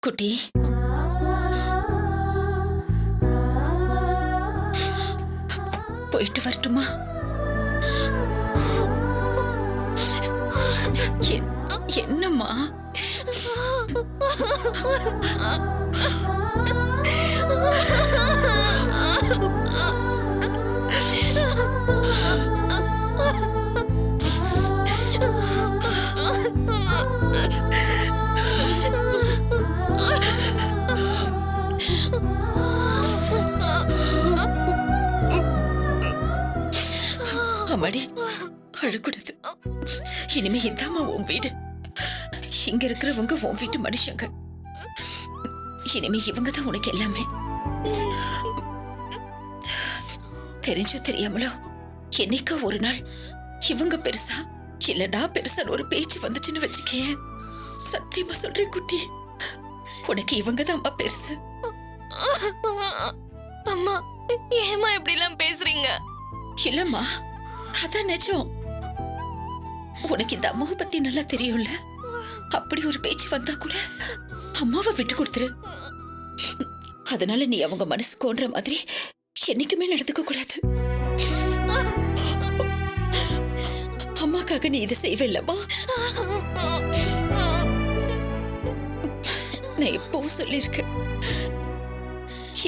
குட்டி, போயிட்டு வரட்டுமா? என்னம்மா? அம்மாடி, அழக்கூடாது. இனிமே இதாம்மா உன் வீடு. இங்க இருக்கிறவங்க உன் வீட்டு மனுஷங்க. இனிமே இவங்க தான் உனக்கு எல்லாமே. தெரிஞ்சோ தெரியாமலோ என்னைக்கோ ஒரு நாள் இவங்க பெருசா இல்லடா பெருசா ஒரு பேச்சு வந்துச்சுன்னு வச்சுக்கேன், சத்தியமா சொல்றேன் குட்டி, உனக்கு இவங்க தான் அம்மா பெருசு. அம்மா, ஏமா இப்படி எல்லாம் பேசுறீங்க? இல்லம்மா, அதான் நிஜம். உனக்கு இந்த அம்மாவை பத்தி நல்லா தெரியும்ல. அப்படி ஒரு பேச்சு வந்தா கூட அம்மாவை விட்டு கொடுத்துரு. அதனால நீ அவங்க மனசு கோன்ற மாதிரி என்னைக்குமே நடந்துக்க கூடாது. அம்மாக்காக நீ இதை செய்வில்லம்மா. நான் எப்பவும் சொல்லியிருக்கேன்,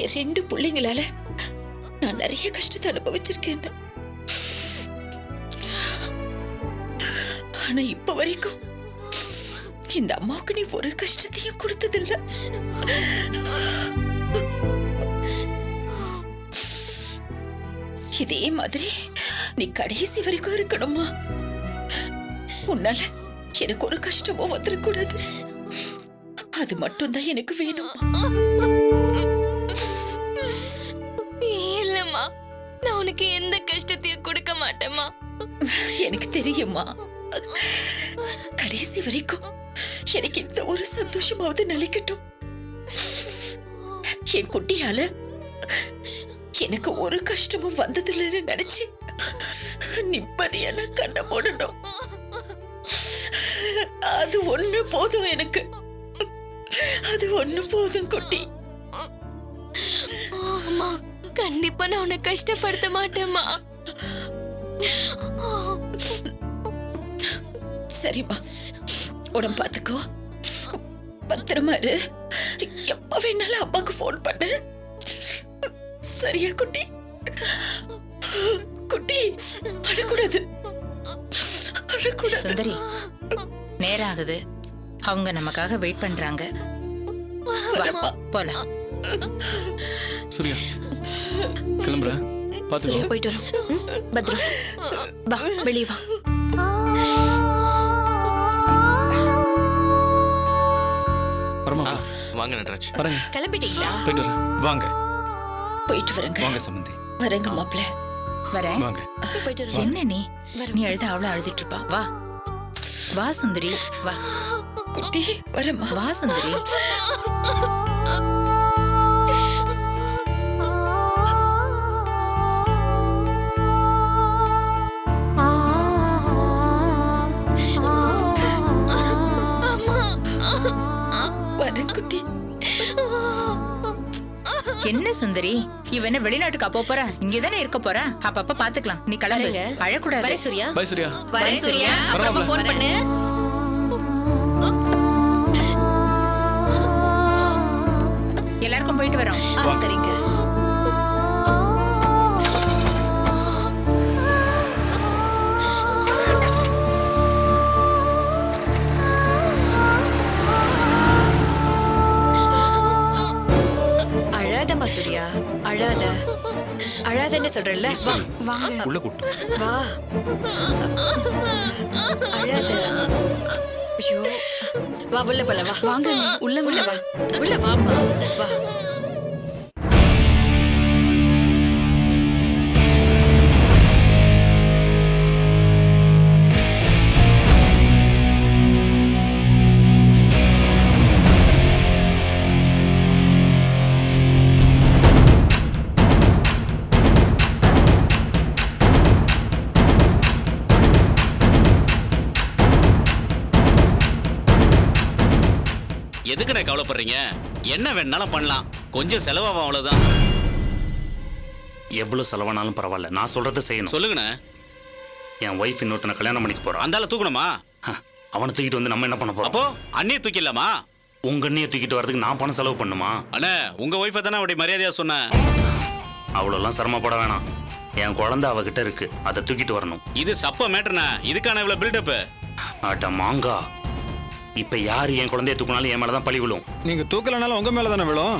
என் 2 பிள்ளைங்களால நான் நிறைய கஷ்டத்தை அனுபவிச்சிருக்கேன். ஆனா இப்ப வரைக்கும் இந்த அம்மாவுக்கு நீ ஒரு கஷ்டத்தையும் கொடுத்ததில்ல. இதே மாதிரி நீ கடைசி வரைக்கும் இருக்கணுமா? உன்னால எனக்கு ஒரு கஷ்டமும் வந்துடக்கூடாது. அது மட்டும்தான் எனக்கு வேணும். இல்லம்மா, நான் உனக்கு எந்த கஷ்டத்தையும் கொடுக்க மாட்டேம்மா. எனக்கு தெரியுமா, கடைசி வரைக்கும் எனக்கு இந்த ஒரு சந்தோஷமாவது நிலைக்கட்டும். என் குட்டியால எனக்கு ஒரு கஷ்டமும் வந்ததில்லைன்னு நினைச்சு நிம்மதியான கண்ணை மூடணும். அது ஒண்ணு போதும் எனக்கு. அது ஒண்ணு போதும் குட்டி. அம்மா, கண்டிப்பா நான் உன்னை கஷ்டப்படுத்த மாட்டேம்மா. சரிம்மா, உடம்பு பாத்துக்கோ, பத்திரமா இரு. எப்ப வேணாலும் அம்மாக்கு போன் பண்ணு. சரியா குட்டி? குட்டி, அழக்கூடாது, அழக்கூடாது. சுந்தரி, நேரம் ஆகுது. அவங்க நமக்காக வெயிட் பண்றாங்க. வா, போலாம். சூர்யா, கிளம்புறேன். சரியா போயிட்டு வரோம். பத்ரம், வா, வெளியே வா. வாங்க நட்ராஜ், வரேங்க. கிளம்பிட்டீங்களா? போயிட்டு வரேன். வாங்க. போயிட்டு வரேங்க. வாங்க சம்பந்தி. வரேங்க மாப்பிள்ள. வரேன். வாங்க. போயிட்டு வரோம். என்ன நீ அழுத அவள அழுதுட்டு இருப்பா. வா வா சுந்தரி, வா. குட்டி, வரேம்மா. வா சுந்தரி. வரேன் குட்டி. என்ன சுந்தரி, இவ என்ன வெளிநாட்டுக்கு அப்போ போறா? இங்கதானே இருக்க போறா? அப்பப்ப பாத்துக்கலாம். நீ கிளம்புங்க. அழக்கூடாது. வரேன் சூர்யா. பை சூர்யா. வரேன் சூர்யா. அப்புறமா ஃபோன் பண்ணு. எல்லாருக்கும் போயிட்டு வரோம். சரிங்க. அழாதம்மா சூர்யா, அழாத. அழாதன்னு சொல்றேன்ல. வா, வாங்க. உள்ள கூட்டு. வா. அழாத. ஐயோ, வா உள்ள போல. வா, வாங்க, உள்ள உள்ள வா. உள்ள வாம்மா, வா. எதுக்கு எதுக்குண்ணே கவலைப்படுறீங்க? என்ன வேணாலும் பண்ணலாம், கொஞ்சம் செலவாகும் அவ்வளவுதான். எவ்வளவு செலவானாலும் பரவாயில்ல, நான் சொல்றதை செய்யணும். சொல்லுங்கண்ணே. என் ஒய்ஃப் இன்னொருத்தனை கல்யாணம் பண்ணிக்க போறான். அந்த ஆளை தூக்கணுமா? அவனை தூக்கிட்டு வந்து நம்ம என்ன பண்ண போறோம்? அப்போ அண்ணியை தூக்கிடலாமா? உங்க அண்ணியை தூக்கிட்டு வரதுக்கு நான் பணம் செலவு பண்ணுமா? அண்ணே, உங்க ஒய்ஃபை தானே அப்படி மரியாதையா சொன்னேன். அவ்வளோலாம் சிரமப்பட வேணாம். என் குழந்தை அவகிட்ட இருக்கு, அதை தூக்கிட்டு வரணும். இது சப்ப மேட்டர்ண்ணே, இதுக்கான இவ்வளவு பில்டப். அட மாங்கா, இப்ப யார் என் குழந்தைய தூக்கினாலும் என் மேலதான் பழி விழும். நீங்க தூக்கலனாலும் உங்க மேல தானே விழும்.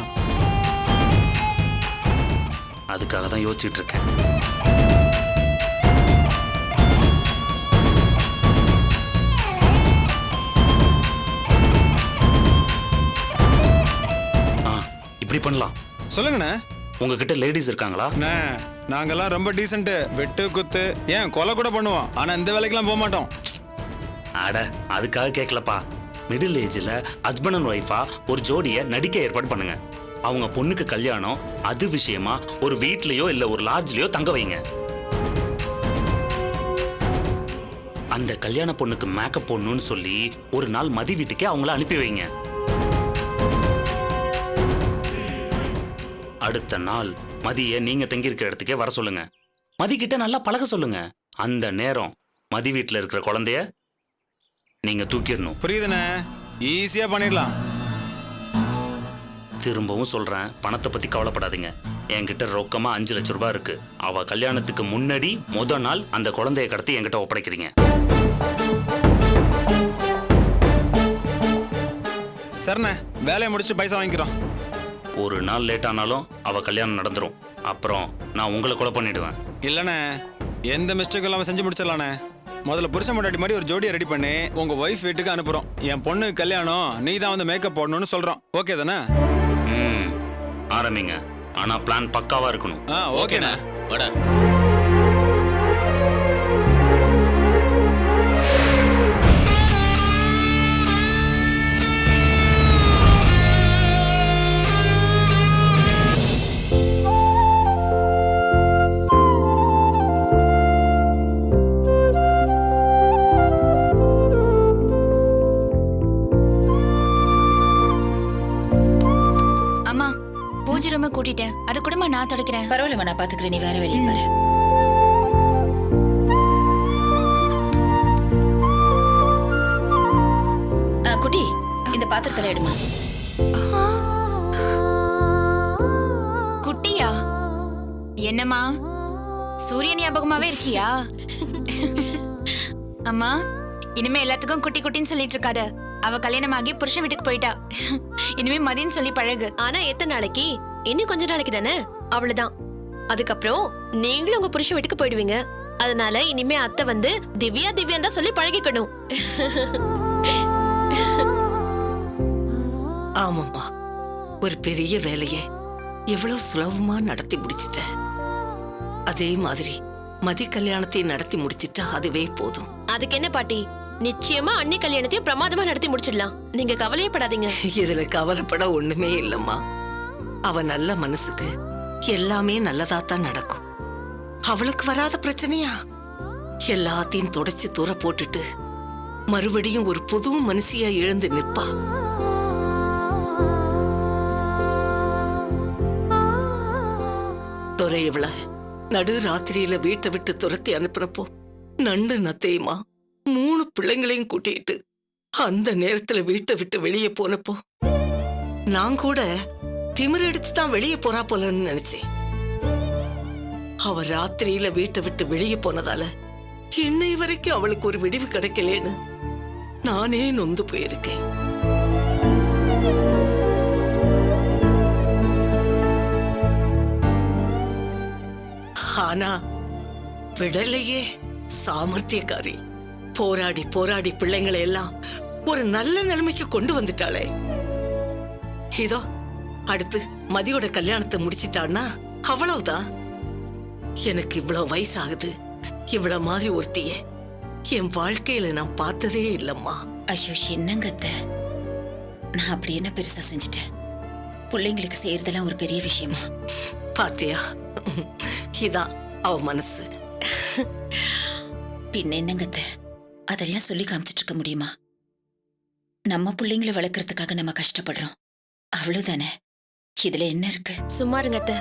அதுக்காக தான் யோசிச்சுட்டு இருக்கேன். இப்படி பண்ணலாம். சொல்லுங்கண்ணே. உங்ககிட்ட லேடிஸ் இருக்காங்களா? அண்ணே, நாங்கெல்லாம் ரொம்ப டீசென்ட். வெட்டு குத்து ஏன் கொலை கூட பண்ணுவோம். ஆனா இந்த வேலைக்கெல்லாம் போக மாட்டோம். அட, அதுக்காக கேட்கலப்பா. மிடில் ஏஜ்ல ஹஸ்பண்ட் அண்ட் ஒய்ஃபா ஒரு ஜோடியை நடிக்க ஏற்பாடு பண்ணுங்க. அவங்க பொண்ணுக்கு கல்யாணம், அது விஷயமா ஒரு வீட்லயோ இல்ல ஒரு லாட்ஜ்லயோ தங்க வைங்க. அந்த கல்யாண பொண்ணுக்கு மேக்கப் போடணும்னு சொல்லி ஒரு நாள் மதி வீட்டுக்கே அவங்கள அனுப்பி வைங்க. அடுத்த நாள் மதிய நீங்க தங்கி இருக்கிற இடத்துக்கே வர சொல்லுங்க. மதி கிட்ட நல்லா பழக சொல்லுங்க. அந்த நேரம் மதி வீட்டுல இருக்கிற குழந்தைய நீங்க தூக்கிடணும். புரியுதுண்ணே, ஈஸியா பண்ணிடலாம். திரும்பவும் சொல்றேன், பணத்தை பத்தி கவலைப்படாதீங்க. என்கிட்ட ரொக்கமா 5 லட்சம் ரூபாய் இருக்கு. அவ கல்யாணத்துக்கு முன்னாடி முத நாள் அந்த குழந்தைய கடத்தி என்கிட்ட ஒப்படைக்கிறீங்க. சரிண்ணே, வேலையை முடிச்சு பைசா வாங்கிக்கிறோம். ஒரு நாள் லேட் ஆனாலும் அவ கல்யாணம் நடந்துரும். அப்புறம் நான் உங்களை கொலை பண்ணிடுவேன். இல்லண்ணே, எந்த மிஸ்டேக்கும் இல்லாம செஞ்சு முடிச்சிடலாண்ணே. முதல்ல புருஷன் முன்னாடி மாதிரி ஒரு ஜோடியை ரெடி பண்ணி உங்க ஒய்ஃப் வீட்டுக்கு அனுப்புறோம். என் பொண்ணு கல்யாணம், நீ தான் வந்து மேக்கப் போடணும்னு சொல்றோம். ஓகே தானே? ஆரம்பிங்க. ஆனா பிளான் பக்காவா இருக்கணும். ஓகேண்ணே. வாடா. பூஜை ரூம் கூட்டிட்டேன், அது கூடமா நான் தொடக்கிறேன். பரவாயில்லம்மா, நான் பாத்துக்கிறேன். நீ வேற வெளியே பாரு. குட்டி, இந்த பாத்திரத்துல எடுமா. குட்டியா? என்னம்மா, சூரிய ஞாபகமாவே இருக்கியா? அம்மா, இனிமே எல்லாத்துக்கும் குட்டி குட்டின்னு சொல்லிட்டு இருக்காத. அவ கல்யாணமாகி புருஷன் வீட்டுக்கு போயிட்டா. இனிமே மதின்னு சொல்லி பழகு. ஆனா எத்தனை நாளைக்கு? இன்னும் கொஞ்ச நாளைக்கு தானே, அவ்வளவுதான். அதுக்கப்புறம் நீங்களும் உங்க புருஷன் வீட்டுக்கு போயிடுவீங்க. அதனால இனிமே அத்தை வந்து திவ்யா திவ்யா தான் சொல்லி பழகிக்கணும். ஆமாம்மா, ஒரு பெரிய வேலையை எவ்வளவு சுலபமா நடத்தி முடிச்சிட்ட. அதே மாதிரி மதி கல்யாணத்தையும் நடத்தி முடிச்சிட்டா அதுவே போதும். அதுக்கு என்ன பாட்டி, நிச்சயமா அண்ணி கல்யாணத்தையும் பிரமாதமா நடத்தி முடிச்சிடலாம். நீங்க கவலையப்படாதீங்க. இதுல கவலைப்பட ஒண்ணுமே இல்லம்மா. அவ நல்ல மனசுக்கு எல்லாமே நல்லதாத்தான் நடக்கும். அவளுக்கு வராத பிரச்சனையா? எல்லாத்தையும் தொடச்சு தூர போட்டுட்டு மறுபடியும் ஒரு புது மனுஷியா எழுந்து நிற்பா. துறை இவள நடு ராத்திரியில வீட்டை விட்டு துரத்தி அனுப்புறப்போ நண்டு நத்தையுமா 3 பிள்ளைங்களையும் கூட்டிட்டு அந்த நேரத்துல வீட்டை விட்டு வெளியே போனப்போ நான் கூட திமிர் எடுத்து தான் வெளியே போறா போலன்னு நினைச்சேன். அவ ராத்திரியில வீட்டை விட்டு வெளியே போனதால இன்னை வரைக்கும் அவளுக்கு ஒரு விடிவு கிடைக்கலன்னு நானே நொந்து போயிருக்கேன். ஆனா விடலையே, சாமர்த்தியக்காரி. போராடி போராடி பிள்ளைங்களை எல்லாம் ஒரு நல்ல நிலைமைக்கு கொண்டு வந்துட்டாளே. இதோ அடுத்து மதியோட கல்யாணத்தை முடிச்சிட்டான்னா அவ்வளவுதான். எனக்கு இவ்வளவு வயசாகுது, இவ்வளவு மாதிரி ஒருத்திய என் வாழ்க்கையில நான் பார்த்ததே இல்லம்மா. அசோஷ், என்னங்க அத்தை, நான் அப்படி என்ன பெருசா செஞ்சுட்டேன்? பிள்ளைங்களுக்கு செய்யறதெல்லாம் ஒரு பெரிய விஷயமா? பாத்தியா, இதான் அவ மனசு. பின்ன என்னங்க அத்தை, அதெல்லாம் சொல்லி காமிச்சிட்டு இருக்க முடியுமா? நம்ம பிள்ளைங்களை வளர்க்கறதுக்காக நம்ம கஷ்டப்படுறோம், அவ்வளவுதானே. இதுல என்ன இருக்கு? சும்மா இருங்க அத்தை,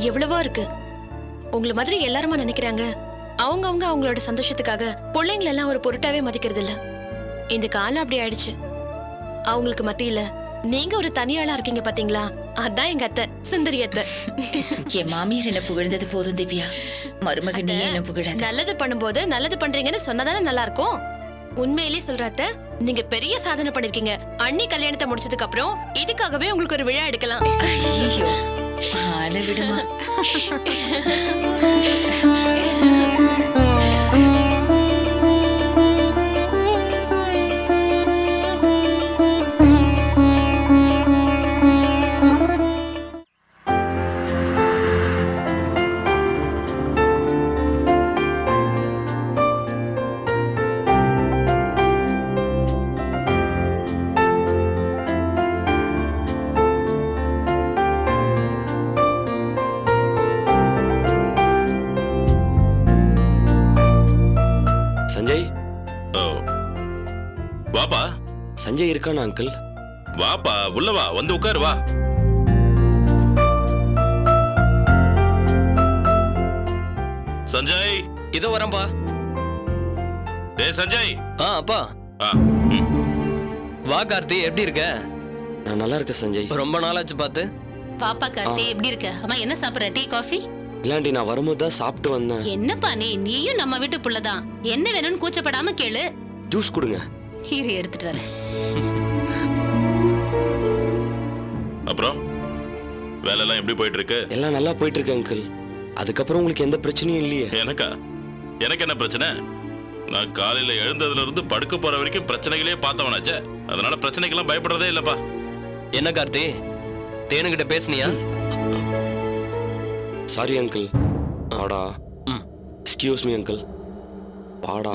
எவ்வளவோ இருக்கு. உங்களை மாதிரி எல்லாருமா நினைக்கிறாங்க. அவங்க அவங்களோட சந்தோஷத்துக்காக பிள்ளைங்களை எல்லாம் ஒரு பொருட்டாவே மதிக்கிறது இல்ல. இந்த காலம் அப்படி ஆயிடுச்சு. அவங்களுக்கு மத்தியில நீங்க ஒரு தனியாளா இருக்கீங்க பாத்தீங்களா, அதான் எங்க அத்தை சுந்தரி அத்தை. என் மாமியார் என்ன புகழ்ந்தது போதும் திவ்யா, மருமக நீ என்ன புகழாத. நல்லது பண்ணும்போது நல்லது பண்றீங்கன்னு சொன்னதானே நல்லா இருக்கும். உண்மையிலேயே சொல்ற அத்தை, நீங்க பெரிய சாதனை பண்ணிருக்கீங்க. அண்ணி கல்யாணத்தை முடிச்சதுக்கு அப்புறம் இதுக்காகவே உங்களுக்கு ஒரு விழா எடுக்கலாம். ஐயோ, ஆள விடுமா. சஞ்சய், வாப்பா. சஞ்சய் இருக்கானா அங்கிள்? வாப்பா, உள்ள வா, வந்து உட்காரு வா. சஞ்சய், இதோ வரேன்பா. டேய் சஞ்சய். அப்பா. வா கார்த்தி, எப்படி இருக்க? நான் நல்லா இருக்கேன் சஞ்சய். ரொம்ப நாளாச்சு பார்த்து. பாப்பா கார்த்தி, எப்படி இருக்க? அம்மா என்ன சாப்பிடுற? Tea coffee? இல்லாண்டி நான் வரும்போது தான் சாப்பிட்டு வந்தேன். என்னப்பா நீயும் நம்ம வீட்டு புள்ளதான், என்ன வேணும்னு கூச்சப்படாம கேளு. ஜூஸ் கொடுங்க. ஹீரோ எடுத்துட்டு வரேன். அப்புறம் வேலைலாம் எப்படி போயிட்டு இருக்கு? எல்லாம் நல்லா போயிட்டு இருக்கு அங்கிள். அதுக்கப்புறம் உங்களுக்கு எந்த பிரச்சனையும் இல்லையே? எனக்கு என்ன பிரச்சனை? நான் காலையில எழுந்ததுல இருந்து படுக்க போற வரைக்கும் பிரச்சனைகளே பார்த்தவனாச்சே. அதனால பிரச்சனைக்கெல்லாம் பயப்படுறதே இல்லப்பா. என்ன கார்த்தி, தேனுகிட்ட பேசுனியா? Sorry uncle. ஆடா. Excuse me uncle. பாடா.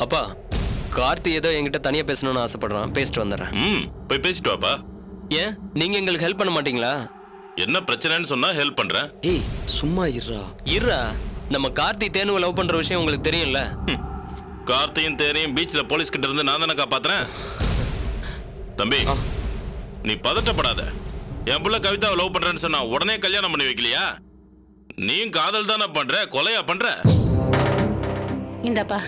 அப்பா, கார்த்தி ஏதோ என்கிட்ட தனியா பேசணும்னு ஆசைப்படுறான். பேசிட்டு வந்துடுறேன். போய் பேசிட்டு வாப்பா. ஏன் நீங்க எங்களுக்கு ஹெல்ப் பண்ண மாட்டீங்களா? என்ன பிரச்சனைன்னு சொன்னா ஹெல்ப் பண்றேன். ஏய் சும்மா இருடா. நம்ம கார்த்தி தேனுவை லவ் பண்ற விஷயம் உங்களுக்கு தெரியும்ல? கார்த்தியும் தேனையும் பீச்ல போலீஸ் கிட்ட இருந்து நான் தானே காப்பாத்துறேன். தம்பி, நீ பதட்டப்படாத. என் புள்ள கவிதாவை லவ் பண்றேன்னு சொன்னா உடனே கல்யாணம் பண்ணி வைக்கலையா? நீயும் காதல் தானே பண்ற, கொலையா பண்ற? இந்தப்பா,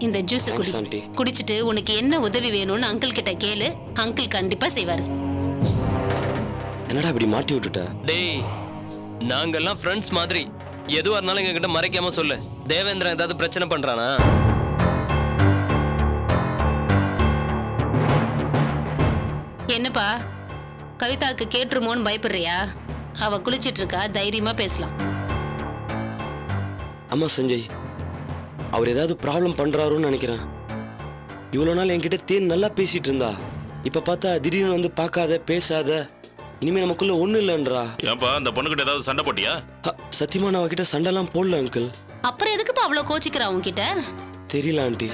இந்த ஜூஸ் குடி. குடிச்சிட்டு உனக்கு என்ன உதவி வேணும்னு அங்கிள் கிட்ட கேளு. அங்கிள் கண்டிப்பா செய்வாரு. என்னடா இப்படி மாட்டி விட்டுட்ட? டேய், நாங்கெல்லாம் ஃப்ரெண்ட்ஸ் மாதிரி. எதுவா இருந்தாலும் எங்ககிட்ட மறைக்காம சொல்லு. தேவேந்திரன் ஏதாவது பிரச்சனை பண்றானா? என்னப்பா, கவிதாவுக்கு கேட்டுருமோன்னு பயப்படுறியா? அவ குளிச்சிட்டு இருக்கா, தைரியமா பேசலாம். ஆமா சஞ்சய், அவர் ஏதாவது ப்ராப்ளம் பண்றாருன்னு நினைக்கிறேன். இவ்வளவு நாள் என்கிட்ட தேன் நல்லா பேசிட்டு இருந்தா, இப்ப பார்த்தா திடீர்னு வந்து பார்க்காத பேசாத, இனிமே நமக்குள்ள ஒண்ணு இல்லன்றா. ஏன்பா அந்த பொண்ணுகிட்ட ஏதாவது சண்டை போட்டியா? சத்தியமா நான் அவகிட்ட சண்டைலாம் போடல அங்கிள். அப்புறம் எதுக்குப்பா அவ்வளவு கோச்சிக்கிறா உன்கிட்ட? தெரியல ஆண்டி,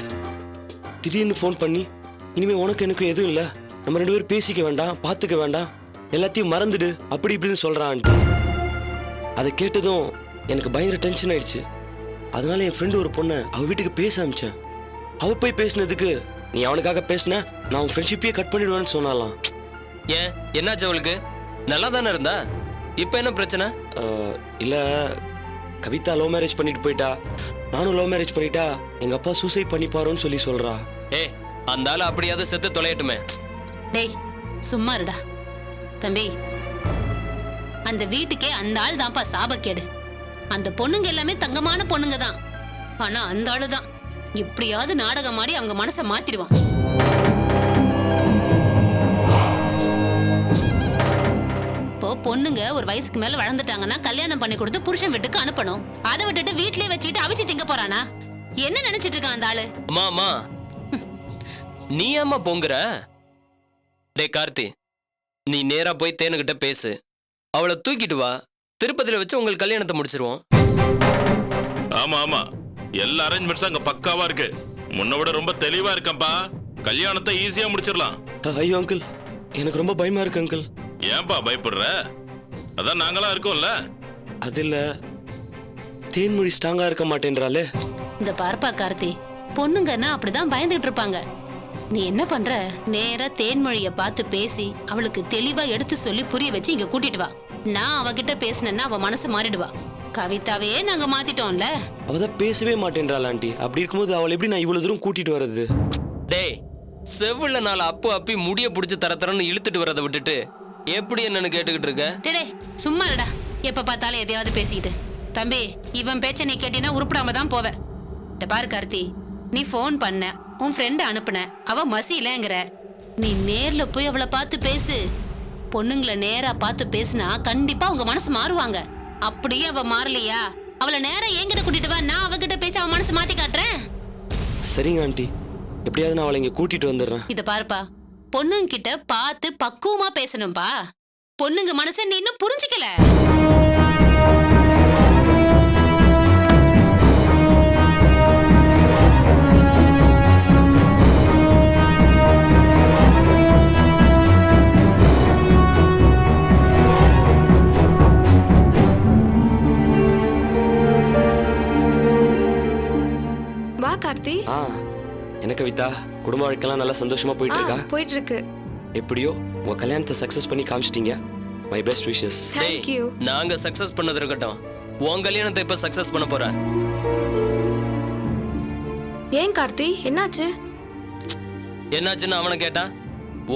திடீர்னு ஃபோன் பண்ணி இனிமே உனக்கு எனக்கு எதுவும் இல்லை, நம்ம 2 பேரும் பேசிக்க வேண்டாம், பார்த்துக்க வேண்டாம், எல்லாத்தையும் மறந்துடு அப்படி இப்படின்னு சொல்றான் ஆண்டி. அதை கேட்டதும் எனக்கு பயங்கர டென்ஷன் ஆயிடுச்சு. அதனால என் ஃப்ரெண்டு ஒரு பொண்ணை அவ வீட்டுக்கு பேச அமிச்சேன். அவ போய் பேசினதுக்கு நீ அவனுக்காக பேசின, நான் அவன் ஃப்ரெண்ட்ஷிப்பையே கட் பண்ணிடுவேன்னு சொன்னாலாம். ஏன் என்னாச்சு அவளுக்கு? நல்லா தானே இருந்தா, இப்போ என்ன பிரச்சனை? இல்லை, கவிதா லவ் மேரேஜ் பண்ணிட்டு போயிட்டா, நானும் லவ் மேரேஜ் பண்ணிட்டா எங்க அப்பா சூசைட் பண்ணிப்பாருன்னு சொல்லி சொல்றா. அந்த ஆளு அப்படியாவது செத்து தொலையட்டுமே. டேய் சும்மா இருடா தம்பி. அந்த வீட்டுக்கே அந்த ஆள் தான்ப்பா சாபக்கேடு. அந்த பொண்ணுங்க எல்லாமே தங்கமான பொண்ணுங்க தான். ஆனா அந்த ஆளு தான் எப்படியாவது நாடகம் ஆடி அவங்க மனசை மாத்திடுவான். இப்போ பொண்ணுங்க ஒரு வயசுக்கு மேல வளர்ந்துட்டாங்கன்னா கல்யாணம் பண்ணி கொடுத்து புருஷன் வீட்டுக்கு அனுப்பணும். அதை விட்டுட்டு வீட்லயே வச்சுக்கிட்டு அவிச்சு திங்க போறானா? என்ன நினைச்சிட்டு இருக்கான் அந்த ஆளு? அம்மா, நீ ஏம்மா பொங்குற? டே கார்த்தி, நீ நேரா போய் தேனுகிட்ட பேசு. அவளை தூக்கிட்டு வா, திருப்பதியில வச்சு உங்களுக்கு கல்யாணத்தை முடிச்சிருவோம். ஆமா, எல்லா அரேஞ்ச்மெண்ட்ஸும் அங்க பக்காவா இருக்கு. முன்ன விட ரொம்ப தெளிவா இருக்கேன்பா. கல்யாணத்தை ஈஸியா முடிச்சிடலாம். ஐயோ அங்கிள், எனக்கு ரொம்ப பயமா இருக்கு அங்கிள். ஏன்பா பயப்படுற? அதான் நாங்களா இருக்கோம்ல. அது இல்ல, தேன்மொழி ஸ்ட்ராங்கா இருக்க மாட்டேன்றாலே. இந்த பார்ப்பா கார்த்தி, பொண்ணுங்கன்னா அப்படிதான் பயந்துகிட்டு இருப்பாங்க. நீ என்ன பண்ற, நேரா தேன்மொழிய பார்த்து பேசி அவளுக்கு தெளிவா எடுத்து சொல்லி புரிய வச்சு இங்க கூட்டிட்டு வா. நான் அவகிட்ட பேசினேன்னா அவ மனசு மாறிடுவா. கவிதாவையே நாங்க மாத்திட்டோம்ல. அவதான் பேசவே மாட்டேன்றாள் ஆண்டி. அப்படி இருக்கும்போது அவளை எப்படி நான் இவ்வளவு தூரம் கூட்டிட்டு வர்றது? டேய், செவ்வுல நாள் அப்போ அப்பி முடிய புடிச்சு தரத்தரன்னு இழுத்துட்டு வரதை விட்டுட்டு எப்படி என்னன்னு கேட்டுக்கிட்டு இருக்க? டேய் சும்மா இல்லடா, எப்ப பார்த்தாலும் எதையாவது பேசிக்கிட்டு. தம்பி, இவன் பேச்ச நீ கேட்டீன்னா உருப்படாம தான் போவ. பாரு கார்த்தி, நீ ஃபோன் பண்ண, உன் ஃப்ரெண்ட் அனுப்புன, அவ மசிலங்கிற. நீ நேர்ல போய் அவளை பார்த்து பேசு. பொண்ணுங்களை நேரா பார்த்து பேசுனா கண்டிப்பா உங்க மனசு மாறுவாங்க. அப்படியே அவ மாறலையா, அவளை நேரா என்கிட்ட கூட்டிட்டு வா. நான் அவகிட்ட பேசி அவ மனசு மாத்தி காட்டுறேன். சரிங்க ஆண்டி, எப்படியாவது நான் அவளை இங்க கூட்டிட்டு வந்துடுறேன். இத பாருப்பா, பொண்ணுங்க கிட்ட பார்த்து பக்குவமா பேசணும்பா. பொண்ணுங்க மனசை நீ இன்னும் புரிஞ்சுக்கல. வா கார்த்தி. என்ன கவிதா, குடும்ப வாழ்க்கைலாம் நல்லா சந்தோஷமா போயிட்டு இருக்கா? போயிட்டு இருக்கு. எப்படியோ உங்க கல்யாணத்தை சக்சஸ் பண்ணி காமிச்சிட்டீங்க. My best wishes. Thank you. நாங்க சக்சஸ் பண்ணது இருக்கட்டும், உன் கல்யாணத்தை இப்ப சக்சஸ் பண்ண போற. ஏன் கார்த்தி, என்னாச்சு? என்னாச்சுன்னு அவனை கேட்டா,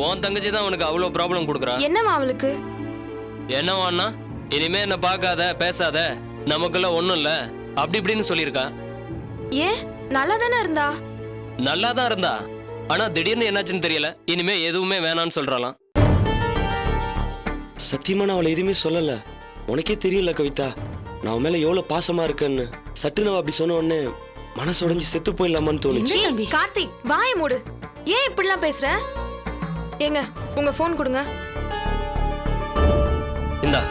உன் தங்கச்சி தான் அவனுக்கு அவ்வளவு ப்ராப்ளம் கொடுக்குறா. என்னவா அவளுக்கு? என்னவான்னா, இனிமே என்ன பார்க்காத பேசாத, நமக்குள்ள ஒண்ணும் இல்ல அப்படி இப்படின்னு சொல்லியிருக்கா. ஏன், நல்லா தானே இருந்தா? நல்லா தான் இருந்தா, ஆனா திடீர்னு என்னாச்சுன்னு தெரியல. இனிமே எதுவுமே வேணான்னு சொல்றாளாம். சத்தியமா நான் அவளை எதுவுமே சொல்லல. உனக்கே தெரியல கவிதா, நான் அவன் மேல எவ்வளவு பாசமா இருக்கேன்னு. சட்டுன்னு அவ அப்படி சொன்ன உடனே மனசு உடைஞ்சு செத்து போயிடலாமான்னு தோணுச்சு. கார்த்தி, வாயை மூடு. ஏன் இப்படிலாம் பேசுற? ஏங்க, உங்க போன் கொடுங்க. இந்தா.